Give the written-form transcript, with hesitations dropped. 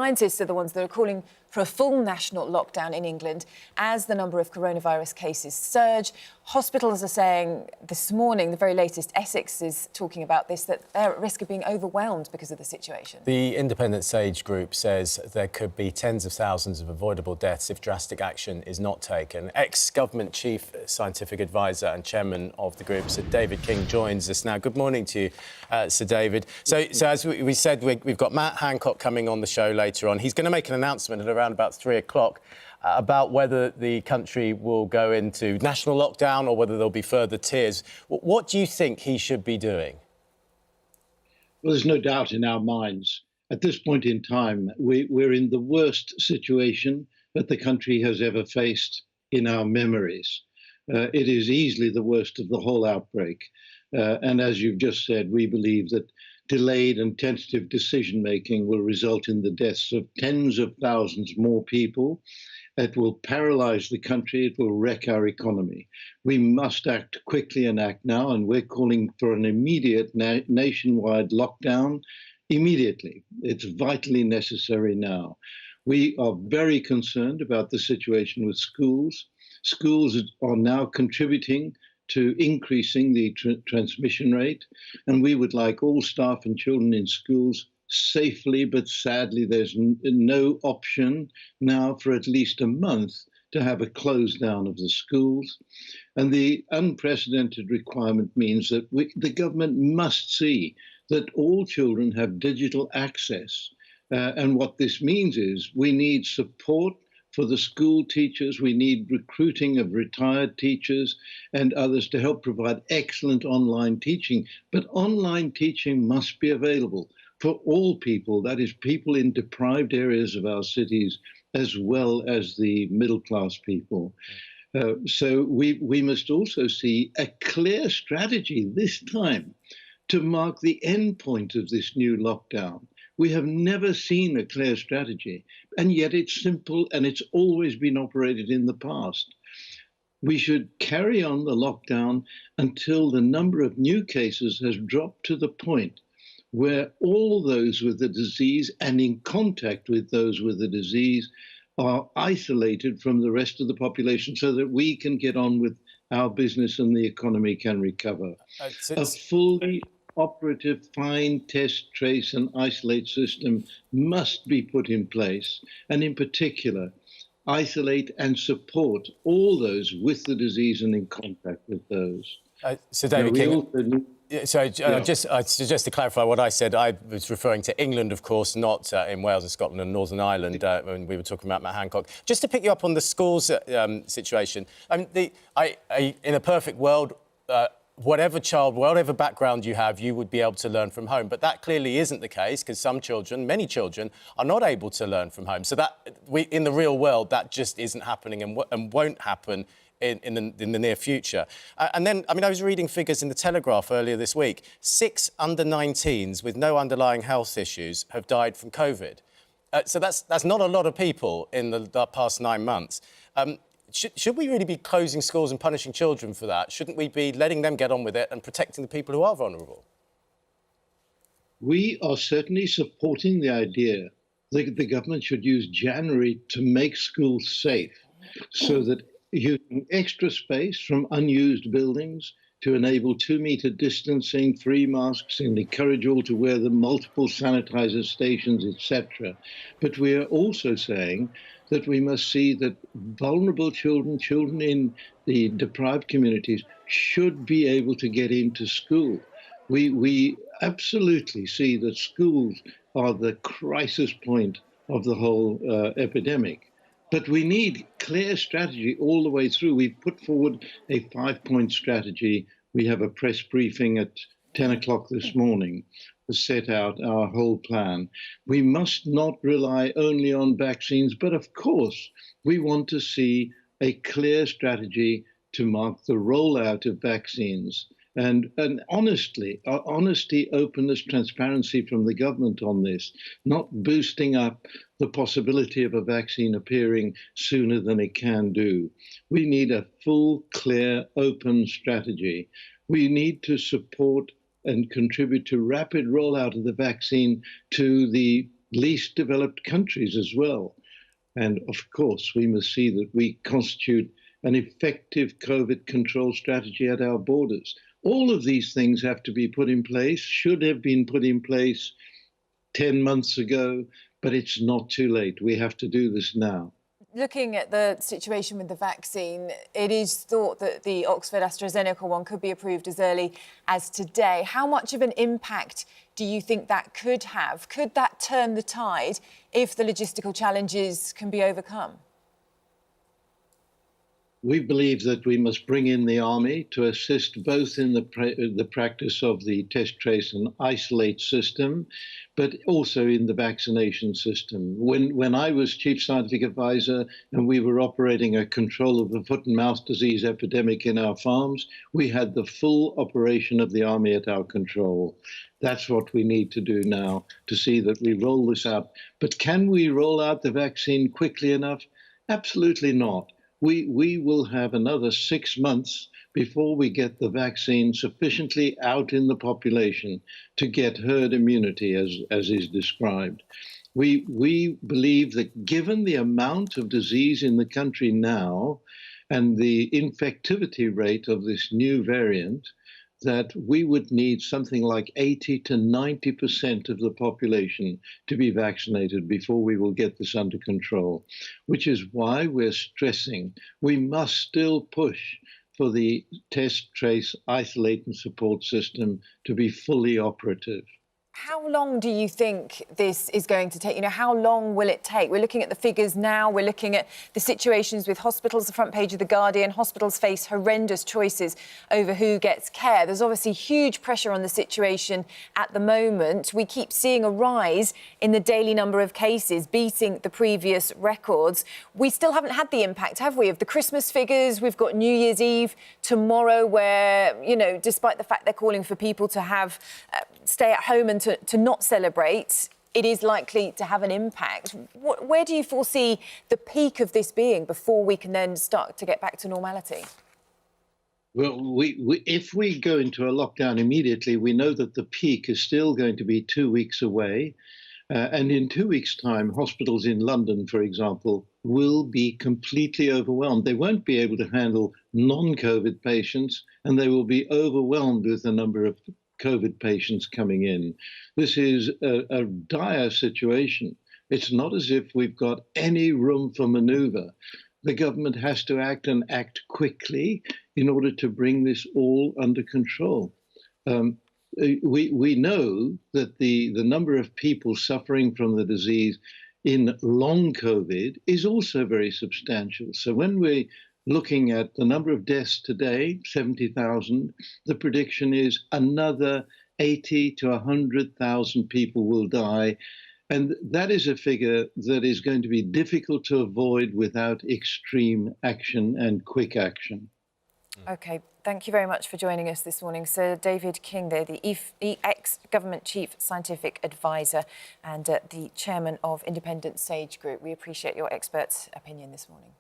scientists are the ones that are calling for a full national lockdown in England as the number of coronavirus cases surge. Hospitals are saying this morning, the very latest, Essex is talking about this, that they're at risk of being overwhelmed because of the situation. The Independent Sage Group says there could be tens of thousands of avoidable deaths if drastic action is not taken. Ex-government chief scientific advisor and chairman of the group, Sir David King, joins us now. Good morning to you, Sir David. So as we said, we've got Matt Hancock coming on the show later on. He's going to make an announcement at around about 3 o'clock about whether the country will go into national lockdown or whether there'll be further tiers. What do you think he should be doing? Well, there's no doubt in our minds. At this point in time, we're in the worst situation that the country has ever faced in our memories. It is easily the worst of the whole outbreak. And as you've just said, we believe that delayed and tentative decision-making will result in the deaths of tens of thousands more people. It will paralyze the country. It will wreck our economy. We must act quickly and act now, and we're calling for an immediate nationwide lockdown immediately. It's vitally necessary now. We are very concerned about the situation with schools. Schools are now contributing to increasing the transmission rate, and we would like all staff and children in schools safely, but sadly there's no option now for at least a month to have a close down of the schools. And the unprecedented requirement means that the government must see that all children have digital access. And what this means is we need support for the school teachers. We need recruiting of retired teachers and others to help provide excellent online teaching. But online teaching must be available for all people, that is, people in deprived areas of our cities, as well as the middle-class people. So we must also see a clear strategy this time to mark the end point of this new lockdown. We have never seen a clear strategy, and yet it's simple and it's always been operated in the past. We should carry on the lockdown until the number of new cases has dropped to the point where all those with the disease and in contact with those with the disease are isolated from the rest of the population so that we can get on with our business and the economy can recover. A fully operative find, test, trace and isolate system must be put in place, and in particular isolate and support all those with the disease and in contact with those. So David King, just to clarify what I said, I was referring to England, of course, not in Wales and Scotland and Northern Ireland when we were talking about Matt Hancock. Just to pick you up on the schools situation, I mean, in a perfect world, whatever child, whatever background you have, you would be able to learn from home. But that clearly isn't the case because some children, many children, are not able to learn from home. So that in the real world, that just isn't happening and won't happen in the near future. And then, I mean, I was reading figures in the Telegraph earlier this week. 6 under-19s with no underlying health issues have died from COVID. So that's not a lot of people in the past 9 months. Should we really be closing schools and punishing children for that? Shouldn't we be letting them get on with it and protecting the people who are vulnerable? We are certainly supporting the idea that the government should use January to make schools safe so that using extra space from unused buildings to enable 2-meter distancing, free masks, and encourage all to wear the multiple sanitizer stations, etc. But we are also saying that we must see that vulnerable children, children in the deprived communities, should be able to get into school. We absolutely see that schools are the crisis point of the whole epidemic. But we need clear strategy all the way through. We've put forward a 5-point strategy. We have a press briefing at 10 o'clock this morning to set out our whole plan. We must not rely only on vaccines, but of course, we want to see a clear strategy to mark the rollout of vaccines. And honesty, openness, transparency from the government on this, not boosting up the possibility of a vaccine appearing sooner than it can do. We need a full, clear, open strategy. We need to support and contribute to rapid rollout of the vaccine to the least developed countries as well. And of course, we must see that we constitute an effective COVID control strategy at our borders. All of these things have to be put in place, should have been put in place 10 months ago, but it's not too late. We have to do this now. Looking at the situation with the vaccine, it is thought that the Oxford-AstraZeneca one could be approved as early as today. How much of an impact do you think that could have? Could that turn the tide if the logistical challenges can be overcome? We believe that we must bring in the army to assist both in the practice of the test, trace and isolate system, but also in the vaccination system. When I was chief scientific advisor and we were operating a control of the foot and mouth disease epidemic in our farms, we had the full operation of the army at our control. That's what we need to do now to see that we roll this out. But can we roll out the vaccine quickly enough? Absolutely not. We will have another 6 months before we get the vaccine sufficiently out in the population to get herd immunity, as is described. We believe that given the amount of disease in the country now and the infectivity rate of this new variant, that we would need something like 80 to 90% of the population to be vaccinated before we will get this under control, which is why we're stressing we must still push for the test, trace, isolate and support system to be fully operative. How long do you think this is going to take? You know, how long will it take? We're looking at the figures now. We're looking at the situations with hospitals, the front page of The Guardian. Hospitals face horrendous choices over who gets care. There's obviously huge pressure on the situation at the moment. We keep seeing a rise in the daily number of cases, beating the previous records. We still haven't had the impact, have we, of the Christmas figures? We've got New Year's Eve tomorrow where, you know, despite the fact they're calling for people to have stay at home and to not celebrate, it is likely to have an impact. Where do you foresee the peak of this being before we can then start to get back to normality? Well, if we go into a lockdown immediately, we know that the peak is still going to be 2 weeks away. And in 2 weeks' time, hospitals in London, for example, will be completely overwhelmed. They won't be able to handle non-COVID patients, and they will be overwhelmed with the number of COVID patients coming in. This is a dire situation. It's not as if we've got any room for maneuver. The government has to act and act quickly in order to bring this all under control. We know that the number of people suffering from the disease in long COVID is also very substantial. So when we're looking at the number of deaths today, 70,000, the prediction is another 80 to 100,000 people will die. And that is a figure that is going to be difficult to avoid without extreme action and quick action. OK, thank you very much for joining us this morning. Sir David King there, the ex-government chief scientific advisor and the chairman of Independent Sage Group. We appreciate your expert opinion this morning.